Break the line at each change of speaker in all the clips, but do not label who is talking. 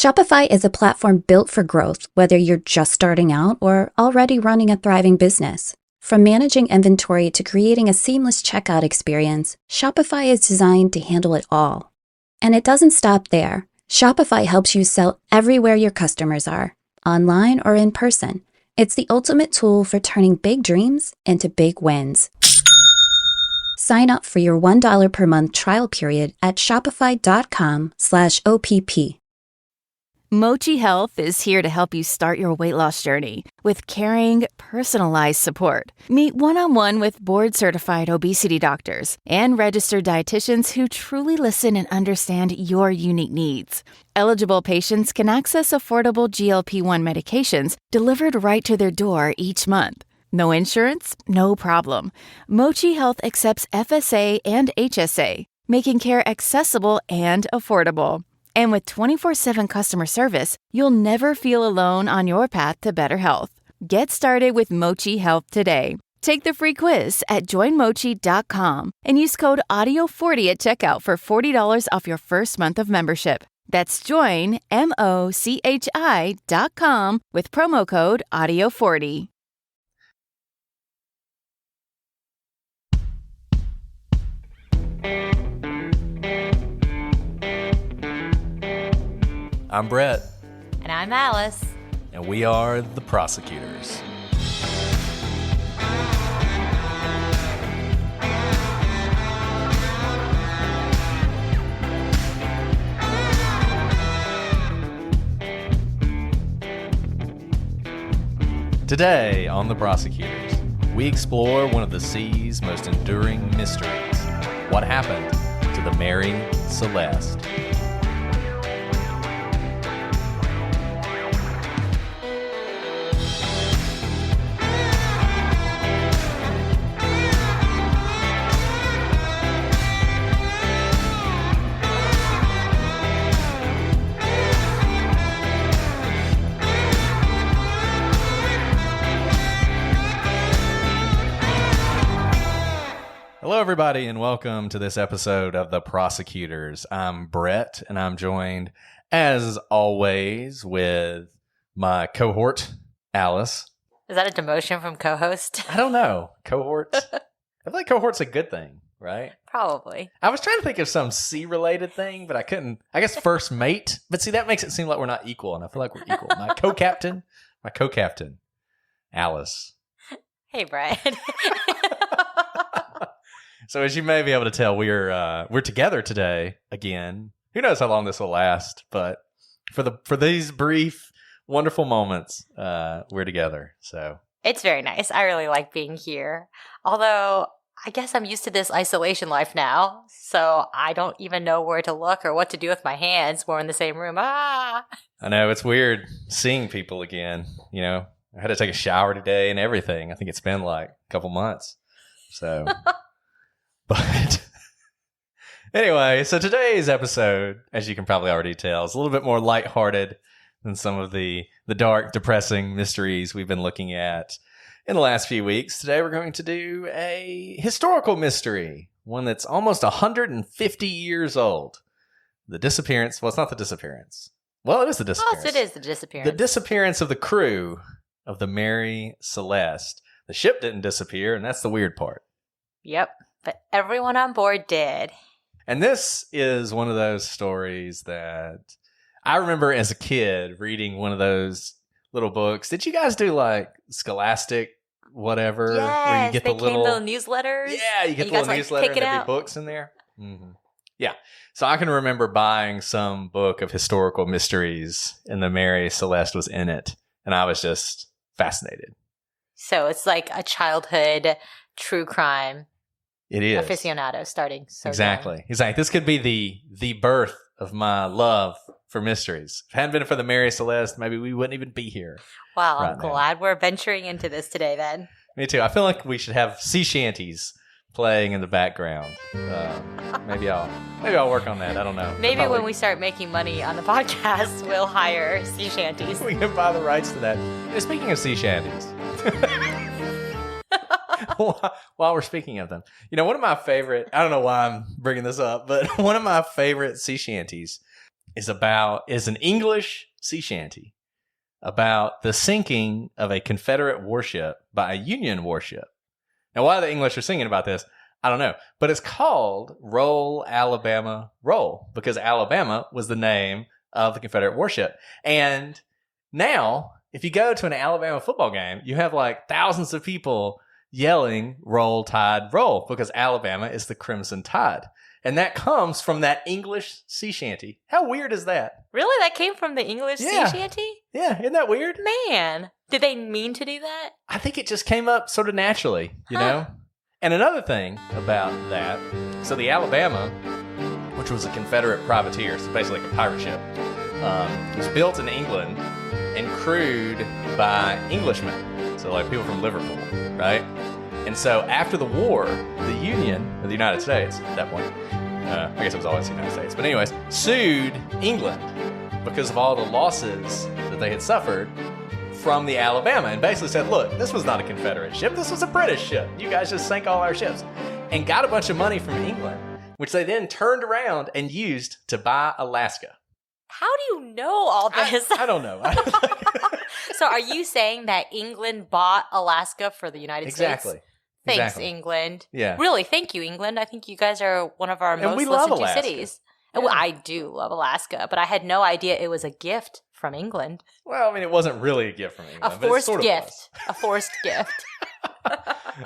Shopify is a platform built for growth, whether you're just starting out or already running a thriving business. From managing inventory to creating a seamless checkout experience, Shopify is designed to handle it all. And it doesn't stop there. Shopify helps you sell everywhere your customers are, online or in person. It's the ultimate tool for turning big dreams into big wins. Sign up for your $1 per month trial period at shopify.com/OPP.
Mochi Health is here to help you start your weight loss journey with caring, personalized support. Meet one-on-one with board-certified obesity doctors and registered dietitians who truly listen and understand your unique needs. Eligible patients can access affordable GLP-1 medications delivered right to their door each month. No insurance? No problem. Mochi Health accepts FSA and HSA, making care accessible and affordable. And with 24/7 customer service, you'll never feel alone on your path to better health. Get started with Mochi Health today. Take the free quiz at joinmochi.com and use code AUDIO40 at checkout for $40 off your first month of membership. That's joinmochi.com with promo code AUDIO40.
I'm Brett.
And I'm Alice.
And we are the Prosecutors. Today on the Prosecutors, we explore one of the sea's most enduring mysteries. What happened to the Mary Celeste? Hello, everybody, and welcome to this episode of The Prosecutors. I'm Brett, and I'm joined, as always, with my cohort, Alice.
Is that a demotion from co-host?
I don't know. Cohort? I feel like cohort's a good thing, right?
Probably.
I was trying to think of some C-related thing, but I couldn't. I guess first mate. But see, that makes it seem like we're not equal, and I feel like we're equal. My co-captain, Alice.
Hey, Brett.
So as you may be able to tell, we're together today again. Who knows how long this will last, but for these brief, wonderful moments, we're together. So
It's very nice. I really like being here. Although I guess I'm used to this isolation life now, so I don't even know where to look or what to do with my hands when we're in the same room. I
know it's weird seeing people again. You know, I had to take a shower today and everything. I think it's been like a couple months. So. But anyway, so today's episode, as you can probably already tell, is a little bit more lighthearted than some of the dark, depressing mysteries we've been looking at in the last few weeks. Today we're going to do a historical mystery, one that's almost 150 years old. The disappearance, well, it's not the disappearance. Well, it is the disappearance.
Yes, it is the disappearance.
The disappearance of the crew of the Mary Celeste. The ship didn't disappear, and that's the weird part.
Yep. But everyone on board did.
And this is one of those stories that I remember as a kid reading one of those little books. Did you guys do like Scholastic whatever?
Yes,
where you get
they
the little
newsletters.
Yeah, you get the little newsletter and there'd be books in there. Mm-hmm. Yeah. So I can remember buying some book of historical mysteries and the Mary Celeste was in it. And I was just fascinated.
So it's like a childhood true crime.
It is.
Aficionado starting. So
exactly.
young.
He's like, this could be the birth of my love for mysteries. If it hadn't been for the Mary Celeste, maybe we wouldn't even be here.
Well, I'm glad we're venturing into this today then.
Me too. I feel like we should have sea shanties playing in the background. Maybe I'll work on that. I don't know.
Maybe when we start making money on the podcast, we'll hire sea shanties.
We can buy the rights to that. And speaking of sea shanties. While we're speaking of them, one of my favorite, I don't know why I'm bringing this up, but one of my favorite sea shanties is an English sea shanty about the sinking of a Confederate warship by a Union warship. Now, why the English are singing about this, I don't know. But it's called Roll, Alabama, Roll, because Alabama was the name of the Confederate warship. And now, if you go to an Alabama football game, you have like thousands of people yelling, Roll, Tide, Roll, because Alabama is the Crimson Tide. And that comes from that English sea shanty. How weird is that?
Really? That came from the English sea shanty?
Yeah, isn't that weird?
Man, did they mean to do that?
I think it just came up sort of naturally, you know? And another thing about that, so the Alabama, which was a Confederate privateer, so basically like a pirate ship, was built in England and crewed by Englishmen, so like people from Liverpool, right? And so after the war, the Union, or the United States at that point, I guess it was always the United States, but anyways, sued England because of all the losses that they had suffered from the Alabama, and basically said, look, this was not a Confederate ship, this was a British ship. You guys just sank all our ships. And got a bunch of money from England, which they then turned around and used to buy Alaska.
How do you know all this?
I don't know.
So are you saying that England bought Alaska for the United States?
Exactly.
Thanks,
Exactly.
England.
Yeah.
Really, thank you, England. I think you guys are one of our
And
most
we love
listened to
Alaska.
cities.
Yeah.
Well, I do love Alaska, but I had no idea it was a gift from England.
Well, I mean, it wasn't really a gift from England.
A
but it
forced
sort of
gift.
was.
A forced gift.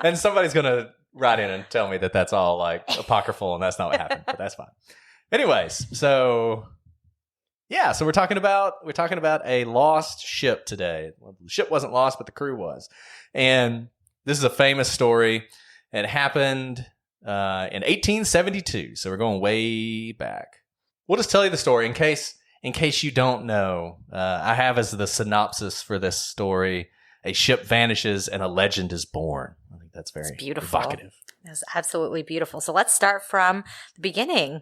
And somebody's going to write in and tell me that that's all like apocryphal and that's not what happened, but that's fine. Anyways, so yeah, so we're talking about a lost ship today. Well, the ship wasn't lost, but the crew was. And this is a famous story. It happened in 1872, so we're going way back. We'll just tell you the story in case you don't know. I have as the synopsis for this story: a ship vanishes and a legend is born. I think that's very
beautiful.
evocative.
It's absolutely beautiful. So let's start from the beginning.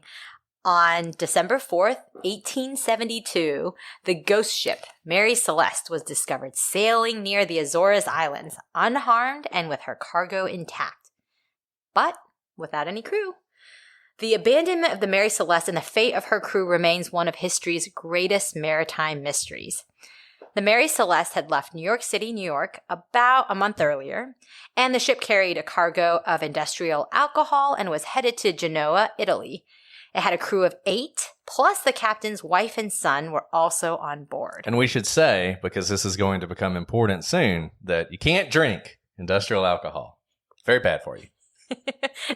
On December 4th, 1872, the ghost ship Mary Celeste was discovered sailing near the Azores Islands, unharmed and with her cargo intact, but without any crew. The abandonment of the Mary Celeste and the fate of her crew remains one of history's greatest maritime mysteries. The Mary Celeste had left New York City, New York, about a month earlier, and the ship carried a cargo of industrial alcohol and was headed to Genoa, Italy. It had a crew of 8, plus the captain's wife and son were also on board.
And we should say, because this is going to become important soon, that you can't drink industrial alcohol. It's very bad for you.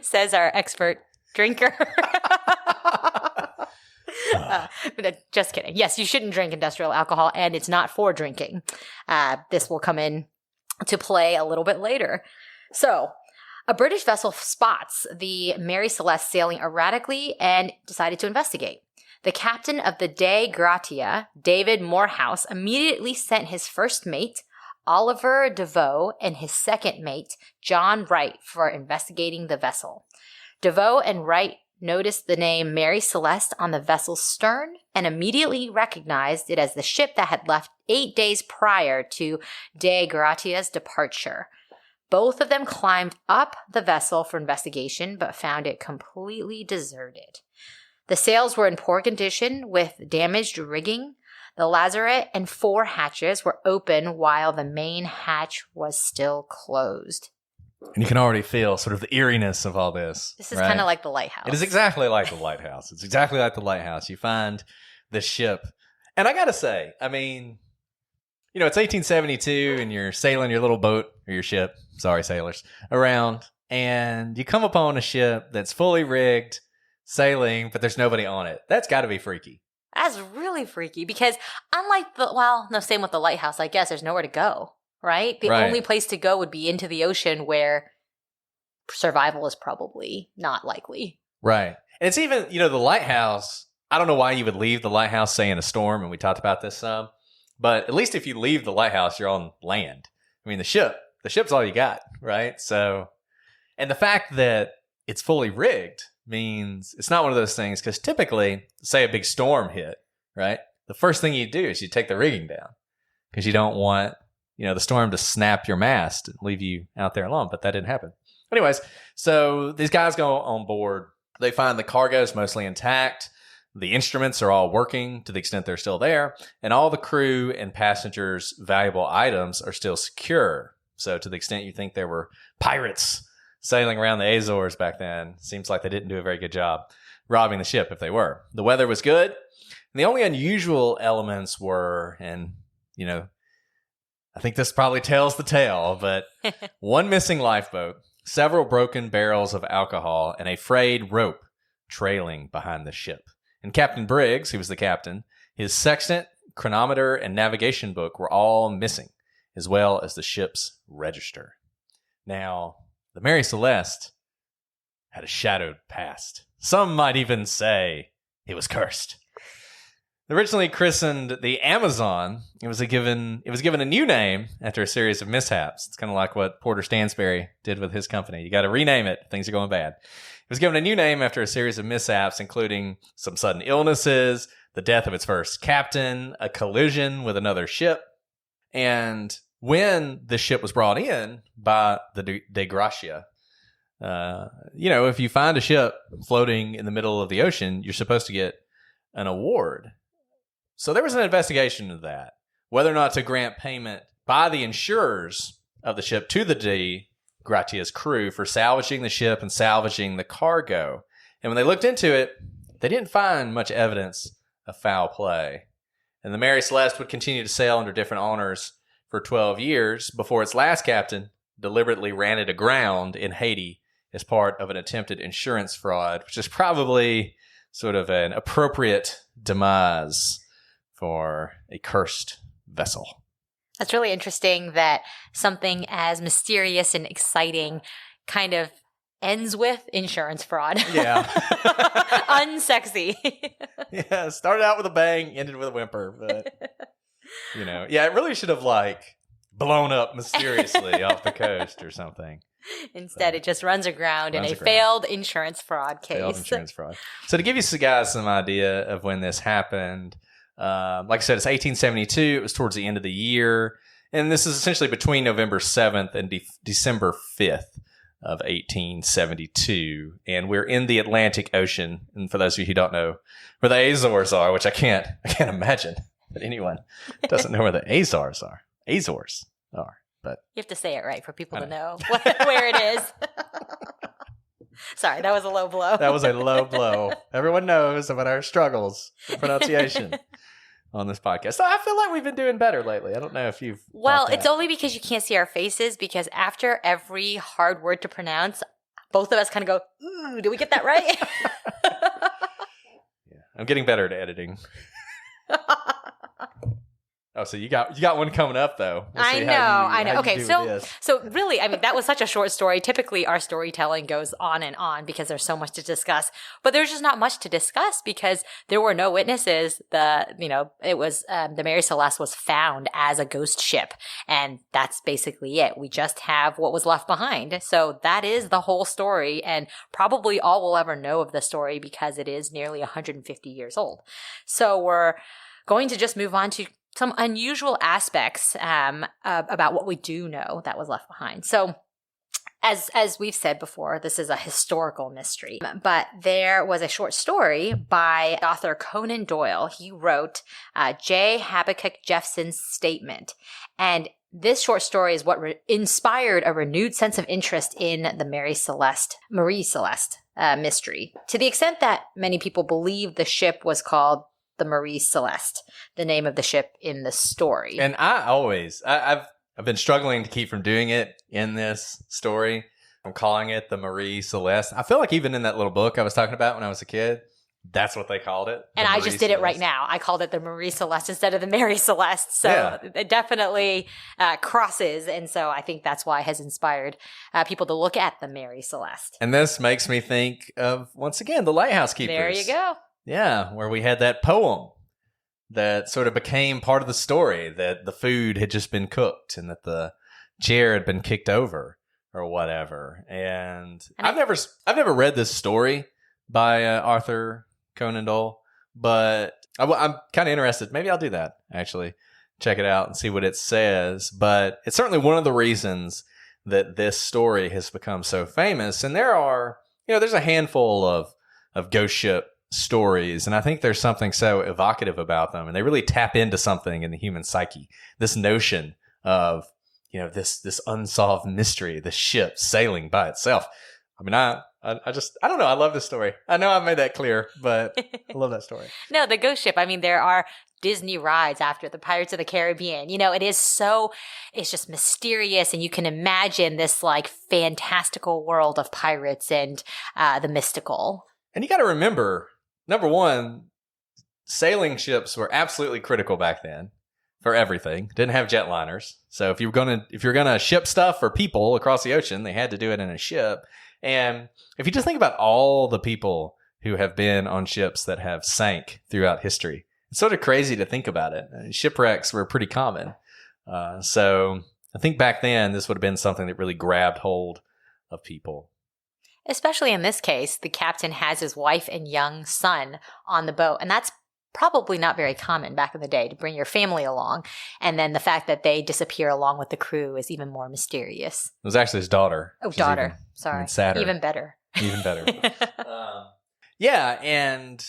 Says our expert drinker. Just kidding. Yes, you shouldn't drink industrial alcohol, and it's not for drinking. This will come in to play a little bit later. So, a British vessel spots the Mary Celeste sailing erratically and decided to investigate. The captain of the Dei Gratia, David Morehouse, immediately sent his first mate, Oliver DeVoe, and his second mate, John Wright, for investigating the vessel. DeVoe and Wright noticed the name Mary Celeste on the vessel's stern and immediately recognized it as the ship that had left 8 days prior to Dei Gratia's departure. Both of them climbed up the vessel for investigation, but found it completely deserted. The sails were in poor condition with damaged rigging. The lazarette and 4 hatches were open while the main hatch was still closed.
And you can already feel sort of the eeriness of all this.
This is
right?
kind of like the lighthouse.
It is exactly like the lighthouse. It's exactly like the lighthouse. You find the ship. And I got to say, I mean, you know, it's 1872 and you're sailing your little boat or your ship, sorry, sailors, around. And you come upon a ship that's fully rigged, sailing, but there's nobody on it. That's got to be freaky.
That's really freaky because unlike same with the lighthouse, I guess there's nowhere to go, right? The only place to go would be into the ocean where survival is probably not likely. Right.
And it's even, you know, the lighthouse, I don't know why you would leave the lighthouse, say, in a storm, and we talked about this some, but at least if you leave the lighthouse, you're on land. I mean, the ship's all you got, right? So, and the fact that it's fully rigged means it's not one of those things, because typically, say a big storm hit, right? The first thing you do is you take the rigging down because you don't want, you know, the storm to snap your mast and leave you out there alone, but that didn't happen. Anyways, so these guys go on board. They find the cargo is mostly intact. The instruments are all working to the extent they're still there, and all the crew and passengers' valuable items are still secure. So to the extent you think there were pirates sailing around the Azores back then, seems like they didn't do a very good job robbing the ship if they were. The weather was good. And the only unusual elements were, and, you know, I think this probably tells the tale, but one missing lifeboat, several broken barrels of alcohol, and a frayed rope trailing behind the ship. And Captain Briggs, who was the captain, his sextant, chronometer, and navigation book were all missing, as well as the ship's register. Now, the Mary Celeste had a shadowed past. Some might even say it was cursed. Originally christened the Amazon, it was given a new name after a series of mishaps. It's kind of like what Porter Stansberry did with his company. You got to rename it. Things are going bad. It was given a new name after a series of mishaps, including some sudden illnesses, the death of its first captain, a collision with another ship. And when the ship was brought in by the De Gracia, if you find a ship floating in the middle of the ocean, you're supposed to get an award. So there was an investigation into that, whether or not to grant payment by the insurers of the ship to the De Gratia's crew for salvaging the ship and salvaging the cargo. And when they looked into it, they didn't find much evidence of foul play. And the Mary Celeste would continue to sail under different owners for 12 years before its last captain deliberately ran it aground in Haiti as part of an attempted insurance fraud, which is probably sort of an appropriate demise for a cursed vessel.
That's really interesting that something as mysterious and exciting kind of ends with insurance fraud.
Yeah.
Unsexy.
Yeah, started out with a bang, ended with a whimper. But, it really should have, blown up mysteriously off the coast or something.
Instead, it just runs aground in a failed insurance fraud case.
Failed insurance fraud. So to give you guys some idea of when this happened, like I said, it's 1872. It was towards the end of the year. And this is essentially between November 7th and December 5th of 1872. And we're in the Atlantic Ocean. And for those of you who don't know where the Azores are, which I can't imagine that anyone doesn't know where the Azores are. But
you have to say it right for people to know where it is. Sorry, that was a low blow.
That was a low blow. Everyone knows about our struggles with pronunciation on this podcast. So I feel like we've been doing better lately. I don't know if you've...
Well, it's only because you can't see our faces, because after every hard word to pronounce, both of us kind of go, ooh, did we get that right?
Yeah, I'm getting better at editing. Oh, so you got one coming up, though.
I know. Okay, so really, I mean, that was such a short story. Typically, our storytelling goes on and on because there's so much to discuss. But there's just not much to discuss because there were no witnesses. It was the Mary Celeste was found as a ghost ship, and that's basically it. We just have what was left behind. So that is the whole story, and probably all we'll ever know of the story because it is nearly 150 years old. So we're going to just move on to some unusual aspects about what we do know that was left behind. So as we've said before, this is a historical mystery, but there was a short story by author Conan Doyle. He wrote J. Habakkuk Jeffson's Statement. And this short story is what inspired a renewed sense of interest in the Marie Celeste mystery, to the extent that many people believe the ship was called the Marie Celeste, the name of the ship in the story.
And I've been struggling to keep from doing it in this story. I'm calling it the Marie Celeste. I feel like even in that little book I was talking about when I was a kid, that's what they called it.
And I just did it right now. I called it the Marie Celeste instead of the Mary Celeste. So It definitely crosses. And so I think that's why it has inspired people to look at the Mary Celeste.
And this makes me think of, once again, the Lighthouse Keepers.
There you go.
Yeah, where we had that poem that sort of became part of the story, that the food had just been cooked and that the chair had been kicked over or whatever. And I've never read this story by Arthur Conan Doyle, but I'm kind of interested. Maybe I'll do that, actually. Check it out and see what it says. But it's certainly one of the reasons that this story has become so famous. And there's a handful of ghost ship stories, and I think there's something so evocative about them, and they really tap into something in the human psyche. This notion of, this unsolved mystery, the ship sailing by itself. I mean, I don't know. I love this story. I know I've made that clear, but I love that story.
No, the ghost ship. I mean, there are Disney rides after the Pirates of the Caribbean. It's just mysterious, and you can imagine this like fantastical world of pirates and the mystical. And
you got to remember, number one, sailing ships were absolutely critical back then for everything. Didn't have jetliners, so if you're gonna ship stuff or people across the ocean, they had to do it in a ship. And if you just think about all the people who have been on ships that have sank throughout history, it's sort of crazy to think about it. Shipwrecks were pretty common. So I think back then this would have been something that really grabbed hold of people.
Especially in this case, the captain has his wife and young son on the boat. And that's probably not very common back in the day, to bring your family along. And then the fact that they disappear along with the crew is even more mysterious.
It was actually his daughter.
Oh, daughter. Sorry.
Sadder.
Even better.
Even better. Yeah, and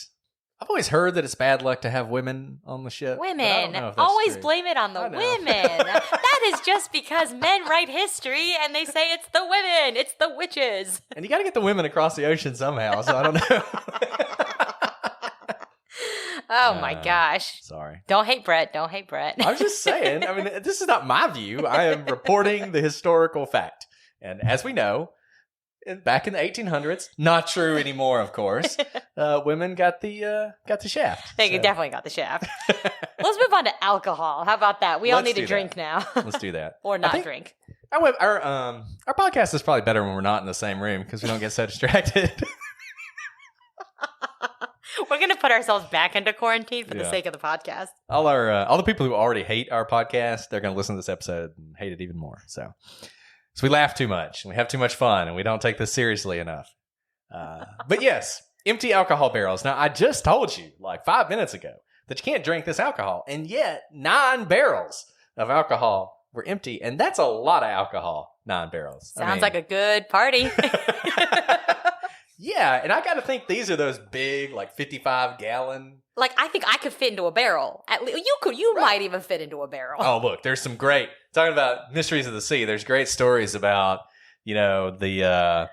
I've always heard that it's bad luck to have women on the ship.
Women. Always true. Blame it on the women. That is just because men write history and they say it's the women. It's the witches.
And you got to get the women across the ocean somehow, so I don't know.
Oh my gosh.
Sorry.
Don't hate Brett. Don't hate Brett.
I was just saying, I mean, this is not my view. I am reporting the historical fact. And as we know, back in the 1800s, not true anymore, of course, women got the shaft.
They definitely got the shaft. Let's move on to alcohol. How about that? We all need to drink now.
Let's do that.
Or not drink.
Our podcast is probably better when we're not in the same room because we don't get so distracted.
We're going to put ourselves back into quarantine for the sake of the podcast.
All the people who already hate our podcast, they're going to listen to this episode and hate it even more. So we laugh too much, and we have too much fun, and we don't take this seriously enough. But yes, empty alcohol barrels. Now, I just told you like 5 minutes ago that you can't drink this alcohol, and yet 9 barrels of alcohol were empty, and that's a lot of alcohol, 9 barrels.
Sounds like a good party.
Yeah, and I got to think these are those big, like 55-gallon.
Like, I think I could fit into a barrel. You might even fit into a barrel.
Oh, look, there's some great, talking about mysteries of the sea, there's great stories about, they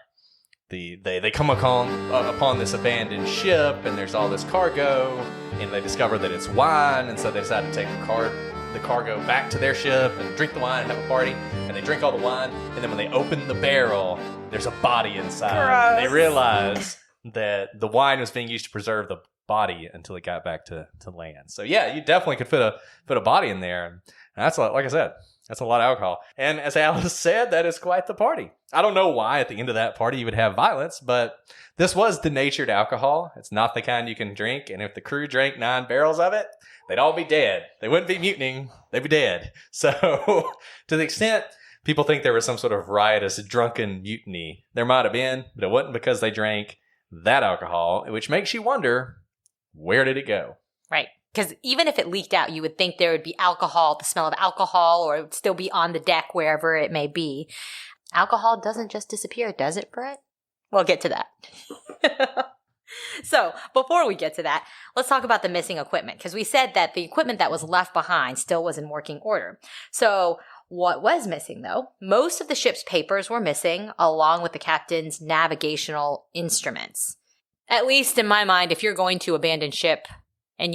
come upon this abandoned ship, and there's all this cargo, and they discover that it's wine, and so they decide to take the cargo back to their ship and drink the wine and have a party, and they drink all the wine, and then when they open the barrel, there's a body inside. Gross. They realize that the wine was being used to preserve the body until it got back to land. So yeah, you definitely could fit a body in there, and that's like I said, that's a lot of alcohol. And as Alice said, that is quite the party. I don't know why at the end of that party you would have violence, but this was denatured alcohol. It's not the kind you can drink, and if the crew drank 9 barrels of it, they'd all be dead. They wouldn't be mutinying. They'd be dead. So to the extent people think there was some sort of riotous, drunken mutiny, there might have been, but it wasn't because they drank that alcohol, which makes you wonder, where did it go?
Right. Because even if it leaked out, you would think there would be alcohol, the smell of alcohol, or it would still be on the deck, wherever it may be. Alcohol doesn't just disappear, does it, Brett? We'll get to that. So before we get to that, let's talk about the missing equipment, because we said that the equipment that was left behind still was in working order. So what was missing, though? Most of the ship's papers were missing, along with the captain's navigational instruments. At least in my mind, if you're going to abandon ship, and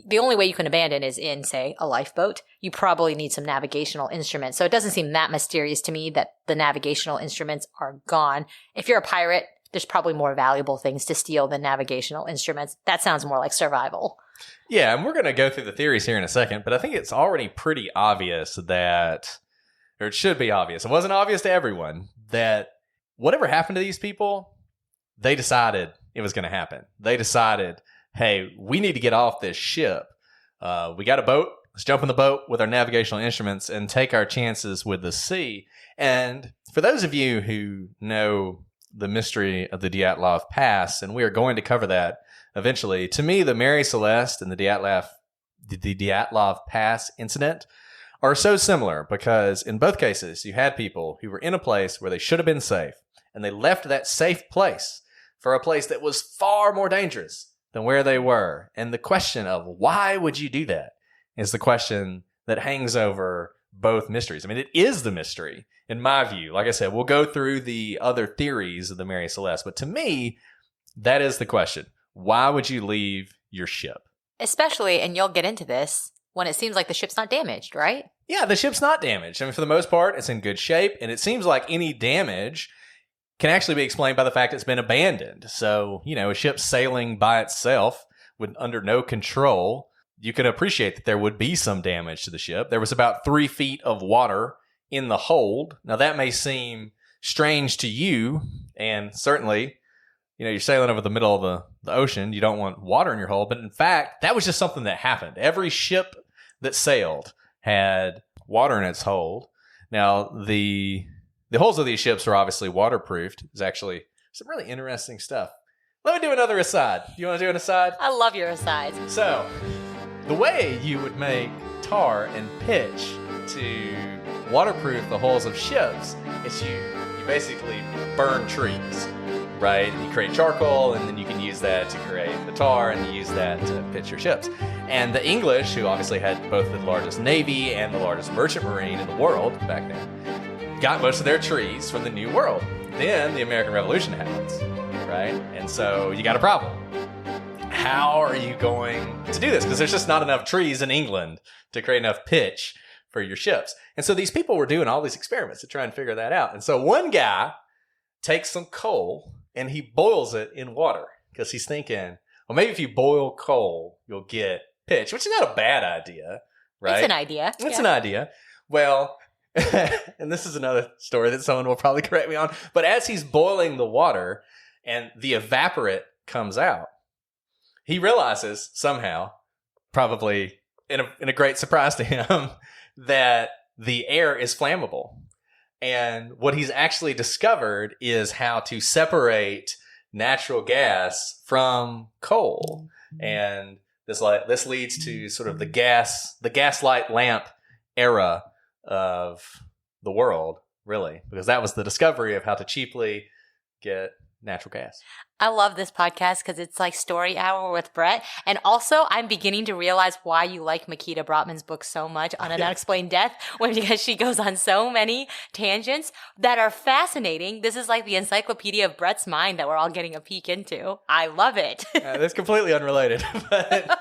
the only way you can abandon is in, say, a lifeboat, you probably need some navigational instruments. So it doesn't seem that mysterious to me that the navigational instruments are gone. If you're a pirate, there's probably more valuable things to steal than navigational instruments. That sounds more like survival.
Yeah, and we're going to go through the theories here in a second, but I think it's already pretty obvious that, or it should be obvious, it wasn't obvious to everyone, that whatever happened to these people, they decided it was going to happen. They decided, hey, we need to get off this ship. We got a boat. Let's jump in the boat with our navigational instruments and take our chances with the sea. And for those of you who know the mystery of the Dyatlov Pass, and we are going to cover that eventually, to me, the Mary Celeste and the Dyatlov Pass incident are so similar because in both cases, you had people who were in a place where they should have been safe, and they left that safe place for a place that was far more dangerous than where they were. And the question of why would you do that is the question that hangs over both mysteries. I mean, it is the mystery, in my view. Like I said, we'll go through the other theories of the Mary Celeste, but to me, that is the question. Why would you leave your ship?
Especially, and you'll get into this, when it seems like the ship's not damaged, right?
Yeah, the ship's not damaged. I mean, for the most part, it's in good shape, and it seems like any damage can actually be explained by the fact it's been abandoned. So, a ship sailing by itself under no control, you can appreciate that there would be some damage to the ship. There was about 3 feet of water in the hold. Now, that may seem strange to you, and certainly, you're sailing over the middle of the ocean. You don't want water in your hold. But in fact, that was just something that happened. Every ship that sailed had water in its hold. Now, the hulls of these ships are obviously waterproofed. It's actually some really interesting stuff. Let me do another aside. You want to do an aside?
I love your asides.
So, the way you would make tar and pitch to waterproof the hulls of ships is you basically burn trees, right? You create charcoal, and then you can use that to create the tar, and you use that to pitch your ships. And the English, who obviously had both the largest navy and the largest merchant marine in the world back then, got most of their trees from the New World. Then the American Revolution happens, right? And so you got a problem. How are you going to do this? Because there's just not enough trees in England to create enough pitch for your ships. And so these people were doing all these experiments to try and figure that out. And so one guy takes some coal and he boils it in water because he's thinking, well, maybe if you boil coal, you'll get pitch, which is not a bad idea, right?
It's an idea.
It's an idea. Well, and this is another story that someone will probably correct me on, but as he's boiling the water and the evaporate comes out, he realizes somehow, probably in a great surprise to him, that the air is flammable. And what he's actually discovered is how to separate natural gas from coal. And this leads to sort of the gaslight lamp era of the world, really, because that was the discovery of how to cheaply get natural gas.
I love this podcast because it's like story hour with Brett. And also, I'm beginning to realize why you like Makita Brotman's book so much on An Unexplained Death, because she goes on so many tangents that are fascinating. This is like the encyclopedia of Brett's mind that we're all getting a peek into. I love it.
That's completely unrelated. But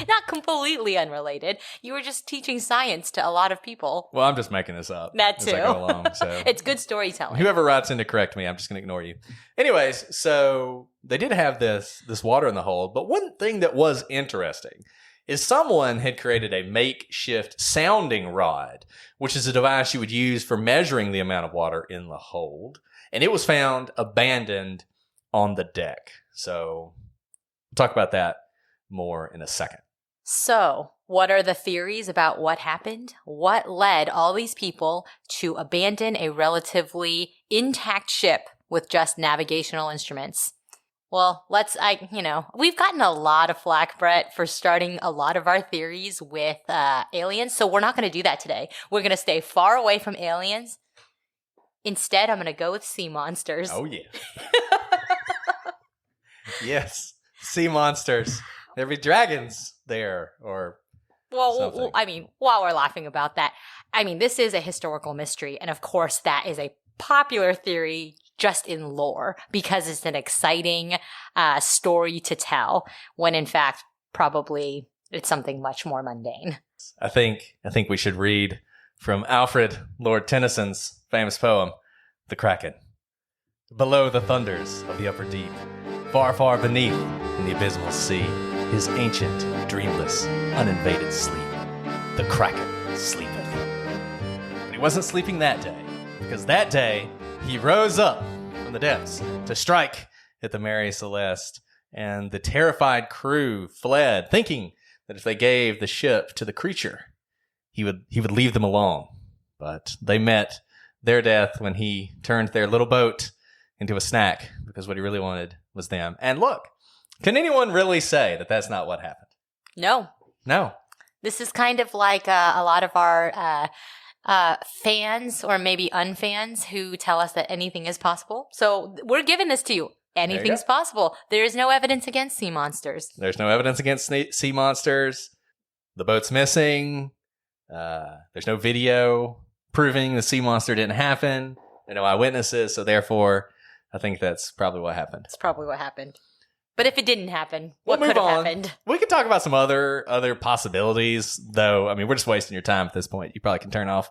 not completely unrelated. You were just teaching science to a lot of people.
Well, I'm just making this up.
That too.
As I go along, so.
It's good storytelling.
Whoever writes in to correct me, I'm just going to ignore you. Anyways, so they did have this water in the hold, but one thing that was interesting is someone had created a makeshift sounding rod, which is a device you would use for measuring the amount of water in the hold, and it was found abandoned on the deck. So we'll talk about that more in a second.
So, what are the theories about what happened? What led all these people to abandon a relatively intact ship with just navigational instruments? Well, we've gotten a lot of flack, Brett, for starting a lot of our theories with aliens, so we're not going to do that today. We're going to stay far away from aliens. Instead, I'm going to go with sea monsters.
Oh, yeah. Yes, sea monsters. There'd be dragons there or something.
While we're laughing about that, this is a historical mystery. And of course, that is a popular theory just in lore because it's an exciting story to tell when in fact, probably it's something much more mundane.
I think we should read from Alfred Lord Tennyson's famous poem, The Kraken. Below the thunders of the upper deep, far, far beneath in the abysmal sea, his ancient, dreamless, uninvaded sleep, the Kraken sleepeth. But he wasn't sleeping that day, because that day he rose up from the depths to strike at the Mary Celeste, and the terrified crew fled, thinking that if they gave the ship to the creature, he would leave them alone. But they met their death when he turned their little boat into a snack, because what he really wanted was them. And look, can anyone really say that that's not what happened?
No. This is kind of like a lot of our fans or maybe unfans who tell us that anything is possible. So we're giving this to you. Anything's possible. There is no evidence against sea monsters.
There's no evidence against sea monsters. The boat's missing. There's no video proving the sea monster didn't happen. There are no eyewitnesses, so therefore, I think that's probably what happened.
That's probably what happened. But if it didn't happen, what
We'll
could have happened?
We could talk about some other possibilities, though. I mean, we're just wasting your time at this point. You probably can turn off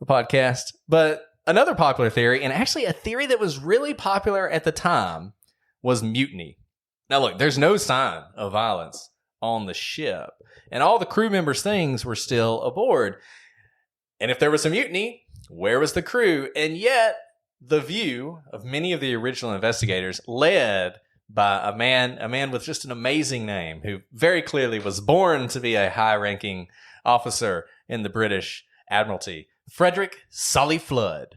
the podcast. But another popular theory, and actually a theory that was really popular at the time, was mutiny. Now, look, there's no sign of violence on the ship, and all the crew members' things were still aboard. And if there was a mutiny, where was the crew? And yet, the view of many of the original investigators, led by a man with just an amazing name, who very clearly was born to be a high-ranking officer in the British Admiralty, Frederick Solly Flood,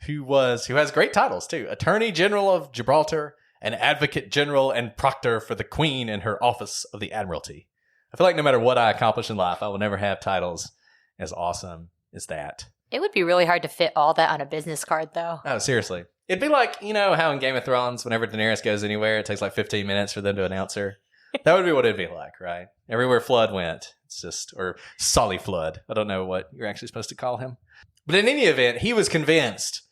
who has great titles too: Attorney General of Gibraltar and Advocate General and Proctor for the Queen in her Office of the Admiralty. I feel like no matter what I accomplish in life, I will never have titles as awesome as that.
It would be really hard to fit all that on a business card, though.
Oh, seriously. It'd be like, you know how in Game of Thrones, whenever Daenerys goes anywhere, it takes like 15 minutes for them to announce her? That would be what it'd be like, right? Everywhere Flood went, it's just, or Solly Flood. I don't know what you're actually supposed to call him. But in any event, he was convinced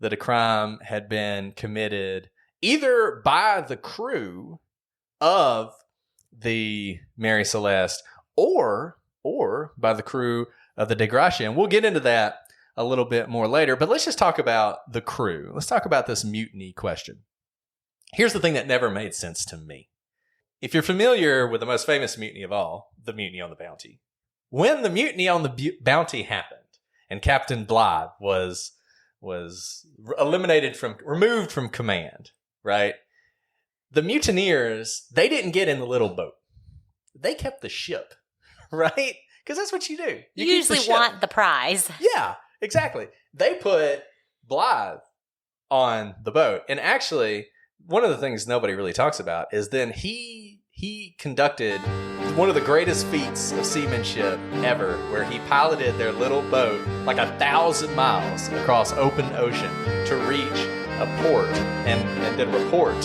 that a crime had been committed either by the crew of the Mary Celeste or by the crew of the De Gracia. And we'll get into that a little bit more later, but let's just talk about the crew. Let's talk about this mutiny question. Here's the thing that never made sense to me. If you're familiar with the most famous mutiny of all, the Mutiny on the Bounty, when the mutiny on the Bounty happened and Captain Bligh was removed from command, right? The mutineers, they didn't get in the little boat. They kept the ship, right? Because that's what you do.
You usually want the prize.
Yeah, exactly. They put Blythe on the boat. And actually, one of the things nobody really talks about is then he conducted one of the greatest feats of seamanship ever, where he piloted their little boat like 1,000 miles across open ocean to reach a port and then report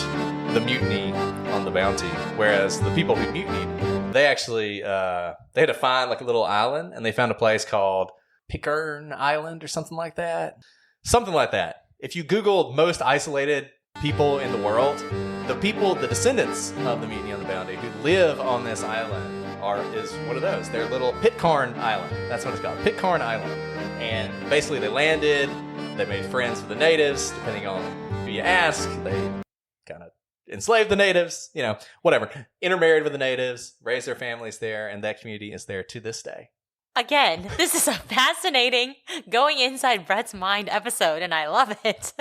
the mutiny on the Bounty. Whereas the people who mutinied, they actually they had to find like a little island, and they found a place called Pitcairn Island or something like that. Something like that. If you Googled most isolated people in the world, the descendants of the Mutiny on the Bounty who live on this island is one of those. They're little Pitcairn Island. That's what it's called, Pitcairn Island. And basically they landed, they made friends with the natives, depending on who you ask. They kind of enslaved the natives, whatever. Intermarried with the natives, raised their families there, and that community is there to this day.
Again, this is a fascinating going inside Brett's mind episode, and I love it.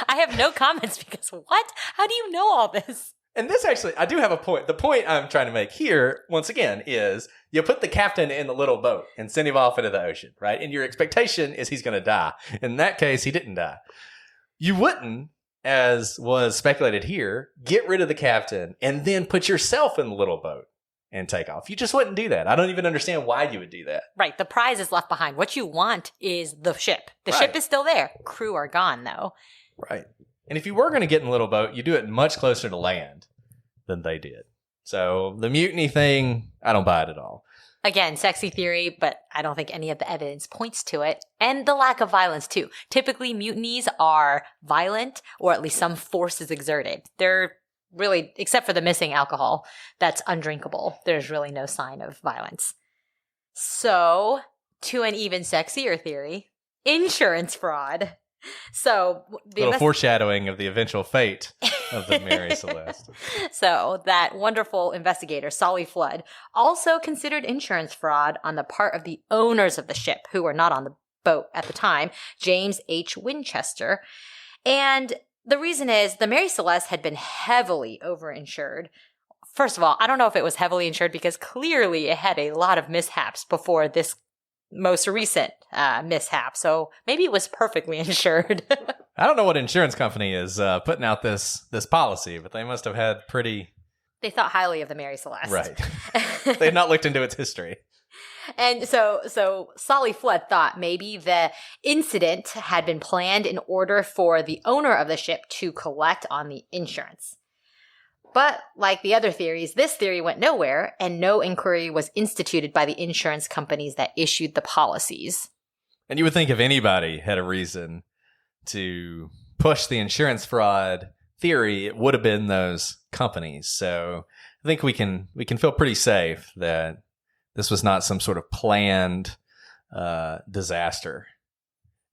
I have no comments because what? How do you know all this?
And this actually, I do have a point. The point I'm trying to make here, once again, is you put the captain in the little boat and send him off into the ocean, right? And your expectation is he's going to die. In that case, he didn't die. You wouldn't, as was speculated here, get rid of the captain and then put yourself in the little boat and take off. You just wouldn't do that. I don't even understand why you would do that.
Right. The prize is left behind. What you want is the ship. The ship is still there. Crew are gone, though.
Right. And if you were going to get in a little boat, you do it much closer to land than they did. So the mutiny thing, I don't buy it at all.
Again, sexy theory, but I don't think any of the evidence points to it. And the lack of violence, too. Typically, mutinies are violent, or at least some force is exerted. They're really, except for the missing alcohol, that's undrinkable. There's really no sign of violence. So, to an even sexier theory, insurance fraud. So,
little foreshadowing of the eventual fate of the Mary Celeste.
So, that wonderful investigator, Solly Flood, also considered insurance fraud on the part of the owners of the ship, who were not on the boat at the time, James H. Winchester. And the reason is the Mary Celeste had been heavily overinsured. First of all, I don't know if it was heavily insured because clearly it had a lot of mishaps before this most recent mishap. So maybe it was perfectly insured.
I don't know what insurance company is putting out this policy, but they must have had pretty...
They thought highly of the Mary Celeste.
Right. They had not looked into its history.
And so Solly Flood thought maybe the incident had been planned in order for the owner of the ship to collect on the insurance. But like the other theories, this theory went nowhere, and no inquiry was instituted by the insurance companies that issued the policies.
And you would think if anybody had a reason to push the insurance fraud theory, it would have been those companies. So I think we can feel pretty safe that this was not some sort of planned disaster.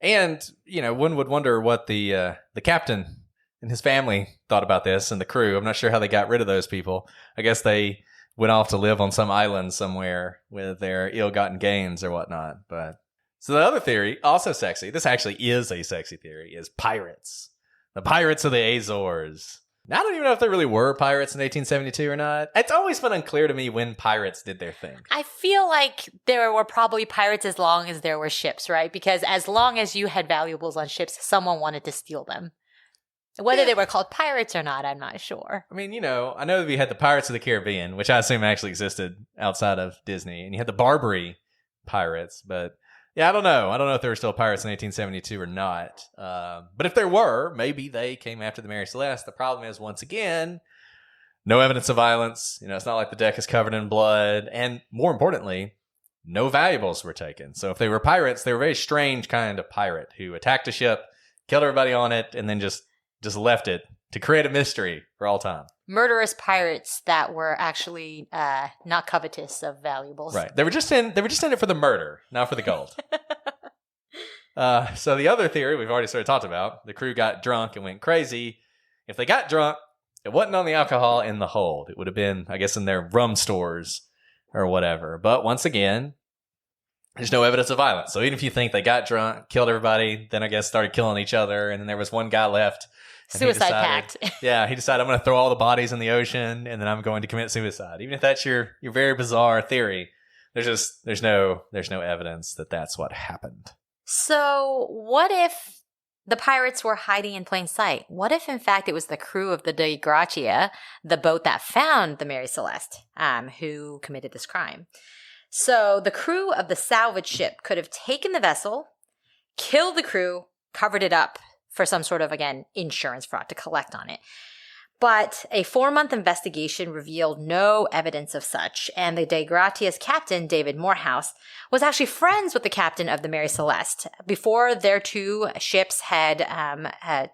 And, one would wonder what the captain and his family thought about this, and the crew. I'm not sure how they got rid of those people. I guess they went off to live on some island somewhere with their ill-gotten gains or whatnot. But so the other theory, also sexy, this actually is a sexy theory, is pirates. The pirates of the Azores. Now, I don't even know if there really were pirates in 1872 or not. It's always been unclear to me when pirates did their thing.
I feel like there were probably pirates as long as there were ships, right? Because as long as you had valuables on ships, someone wanted to steal them. Whether they were called pirates or not, I'm not sure.
I mean, I know that we had the Pirates of the Caribbean, which I assume actually existed outside of Disney, and you had the Barbary pirates, but yeah, I don't know. I don't know if there were still pirates in 1872 or not. But if there were, maybe they came after the Mary Celeste. The problem is, once again, no evidence of violence. It's not like the deck is covered in blood, and more importantly, no valuables were taken. So if they were pirates, they were a very strange kind of pirate who attacked a ship, killed everybody on it, and then just left it to create a mystery for all time.
Murderous pirates that were actually not covetous of valuables.
Right. They were just in it for the murder, not for the gold. So the other theory we've already sort of talked about, the crew got drunk and went crazy. If they got drunk, it wasn't on the alcohol in the hold. It would have been, I guess, in their rum stores or whatever. But once again, there's no evidence of violence. So even if you think they got drunk, killed everybody, then I guess started killing each other, and then there was one guy left.
Suicide pact.
Yeah, he decided, I'm going to throw all the bodies in the ocean, and then I'm going to commit suicide. Even if that's your very bizarre theory, there's no evidence that that's what happened.
So what if the pirates were hiding in plain sight? What if, in fact, it was the crew of the De Gratia, the boat that found the Mary Celeste, who committed this crime? So the crew of the salvage ship could have taken the vessel, killed the crew, covered it up for some sort of, again, insurance fraud to collect on it. But a 4-month investigation revealed no evidence of such, and the De Gratia's captain, David Morehouse, was actually friends with the captain of the Mary Celeste. Before their two ships had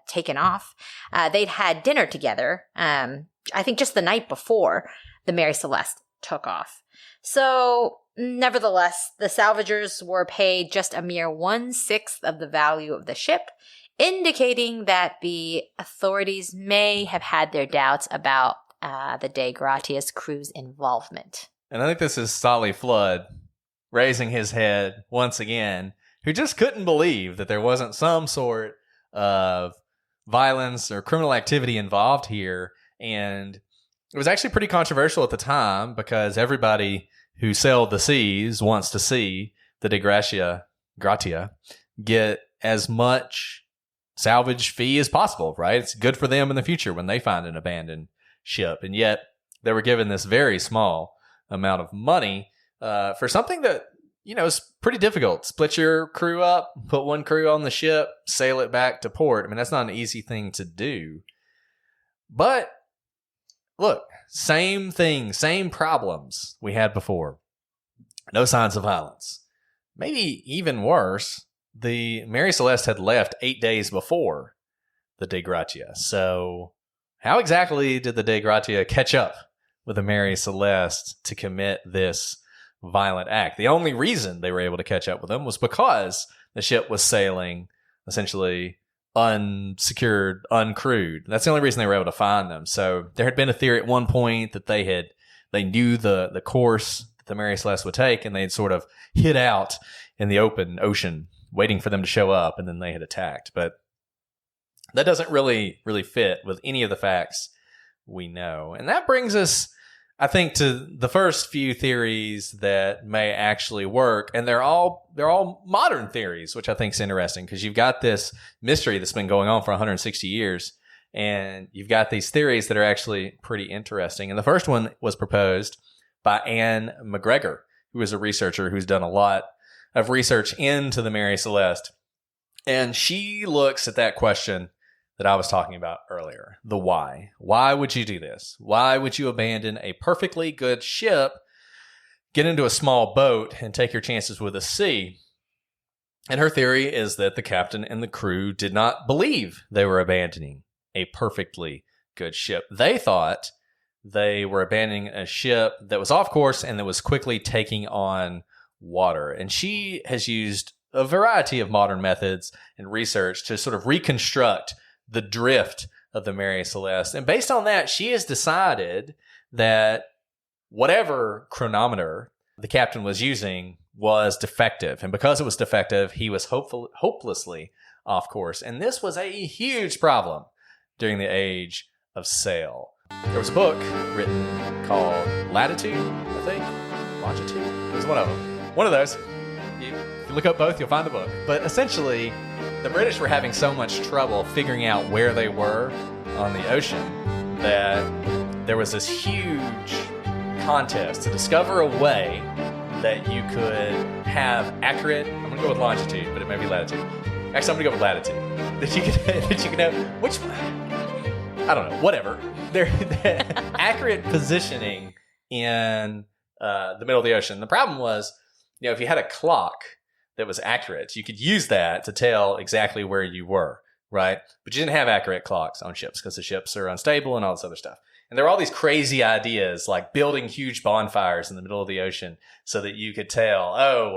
taken off, they'd had dinner together, I think just the night before the Mary Celeste took off. So, nevertheless, the salvagers were paid just a mere 1/6 of the value of the ship, indicating that the authorities may have had their doubts about the De Gratia's crew's involvement.
And I think this is Solly Flood raising his head once again, who just couldn't believe that there wasn't some sort of violence or criminal activity involved here. And it was actually pretty controversial at the time because everybody who sailed the seas wants to see the De Gratia get as much salvage fee as possible, right? It's good for them in the future when they find an abandoned ship. And yet they were given this very small amount of money for something that, is pretty difficult. Split your crew up, put one crew on the ship, sail it back to port. I mean, that's not an easy thing to do. But look, same thing, same problems we had before. No signs of violence. Maybe even worse, the Mary Celeste had left 8 days before the De Gratia. So how exactly did the De Gratia catch up with the Mary Celeste to commit this violent act? The only reason they were able to catch up with them was because the ship was sailing essentially unsecured, uncrewed. That's the only reason they were able to find them. So there had been a theory at one point that they knew the course that the Mary Celeste would take, and they had sort of hid out in the open ocean waiting for them to show up, and then they had attacked. But that doesn't really fit with any of the facts we know. And that brings us, I think, to the first few theories that may actually work. And they're all modern theories, which I think is interesting because you've got this mystery that's been going on for 160 years. And you've got these theories that are actually pretty interesting. And the first one was proposed by Anne McGregor, who is a researcher who's done a lot of research into the Mary Celeste. And she looks at that question that I was talking about earlier, the why. Why would you do this? Why would you abandon a perfectly good ship, get into a small boat, and take your chances with the sea? And her theory is that the captain and the crew did not believe they were abandoning a perfectly good ship. They thought they were abandoning a ship that was off course and that was quickly taking on water. And she has used a variety of modern methods and research to sort of reconstruct the drift of the Mary Celeste. And based on that, she has decided that whatever chronometer the captain was using was defective. And because it was defective, he was hopelessly off course. And this was a huge problem during the age of sail. There was a book written called Latitude, I think. Longitude? It was one of them. One of those. If you look up both, you'll find the book. But essentially, the British were having so much trouble figuring out where they were on the ocean that there was this huge contest to discover a way that you could have accurate, I'm going to go with longitude, but it may be latitude. Actually, I'm going to go with latitude. That you could have, which, I don't know, whatever. They're accurate positioning in the middle of the ocean. The problem was, if you had a clock that was accurate, you could use that to tell exactly where you were, right? But you didn't have accurate clocks on ships because the ships are unstable and all this other stuff. And there were all these crazy ideas like building huge bonfires in the middle of the ocean so that you could tell,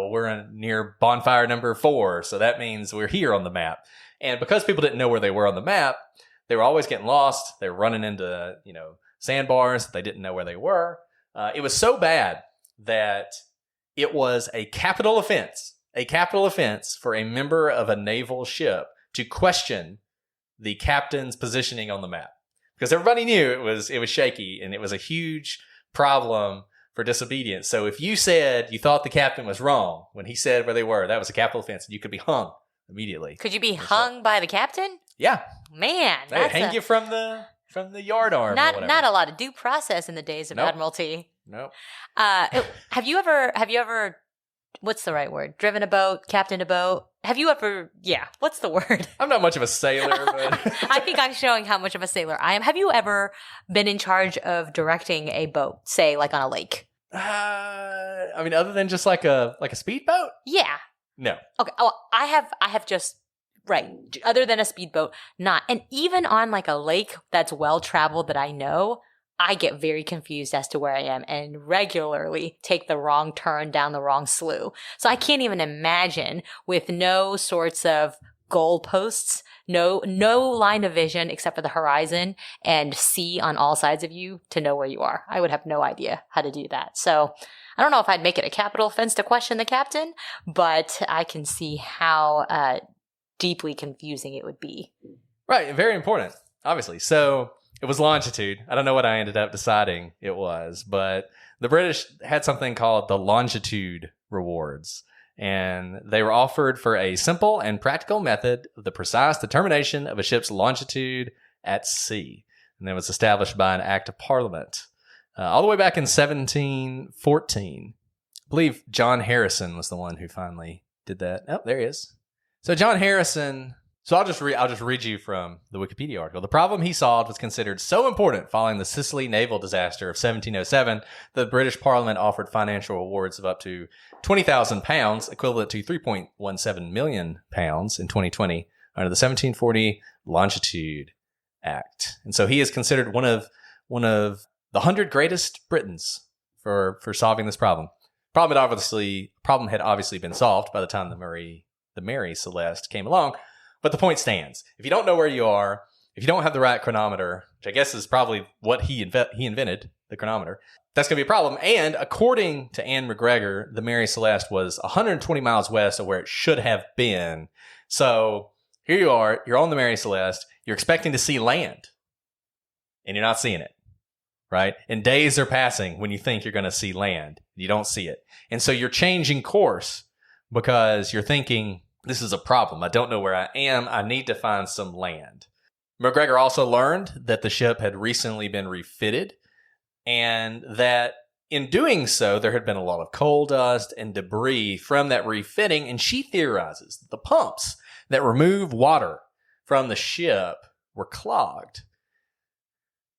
we're near bonfire number 4, so that means we're here on the map. And because people didn't know where they were on the map, they were always getting lost. They were running into, sandbars. They didn't know where they were. It was so bad that it was a capital offense for a member of a naval ship to question the captain's positioning on the map. Because everybody knew it was shaky, and it was a huge problem for disobedience. So if you said you thought the captain was wrong when he said where they were, that was a capital offense, and you could be hung immediately.
Could you be hung by the captain?
Yeah.
Man,
they hang you from the yardarm.
Not a lot of due process in the days of Admiralty.
Nope.
Have you ever? What's the right word? Driven a boat, captained a boat. Have you ever? Yeah. What's the word?
I'm not much of a sailor, but
I think I'm showing how much of a sailor I am. Have you ever been in charge of directing a boat, say, like on a lake?
Other than just like a speedboat?
Yeah.
No.
Okay. Well, I have just right. Other than a speedboat, not. And even on like a lake that's well traveled that I know, I get very confused as to where I am and regularly take the wrong turn down the wrong slough. So I can't even imagine with no sorts of goalposts, no line of vision except for the horizon and sea on all sides of you to know where you are. I would have no idea how to do that. So I don't know if I'd make it a capital offense to question the captain, but I can see how deeply confusing it would be.
Right. Very important, obviously. So it was longitude. I don't know what I ended up deciding it was, but the British had something called the longitude rewards, and they were offered for a simple and practical method of the precise determination of a ship's longitude at sea. And it was established by an act of parliament all the way back in 1714. I believe John Harrison was the one who finally did that. Oh, there he is. So John Harrison... So I'll just read you from the Wikipedia article. The problem he solved was considered so important following the Sicily naval disaster of 1707 that the British Parliament offered financial rewards of up to £20,000, equivalent to £3.17 million in 2020, under the 1740 Longitude Act. And so he is considered one of the 100 greatest Britons for solving this problem. Problem had obviously been solved by the time the Mary Celeste came along. But the point stands. If you don't know where you are, if you don't have the right chronometer, which I guess is probably what he invented, the chronometer, that's going to be a problem. And according to Anne McGregor, the Mary Celeste was 120 miles west of where it should have been. So here you are, you're on the Mary Celeste, you're expecting to see land, and you're not seeing it, right? And days are passing when you think you're going to see land. You don't see it. And so you're changing course because you're thinking, this is a problem. I don't know where I am. I need to find some land. McGregor also learned that the ship had recently been refitted and that in doing so, there had been a lot of coal dust and debris from that refitting, and she theorizes that the pumps that remove water from the ship were clogged.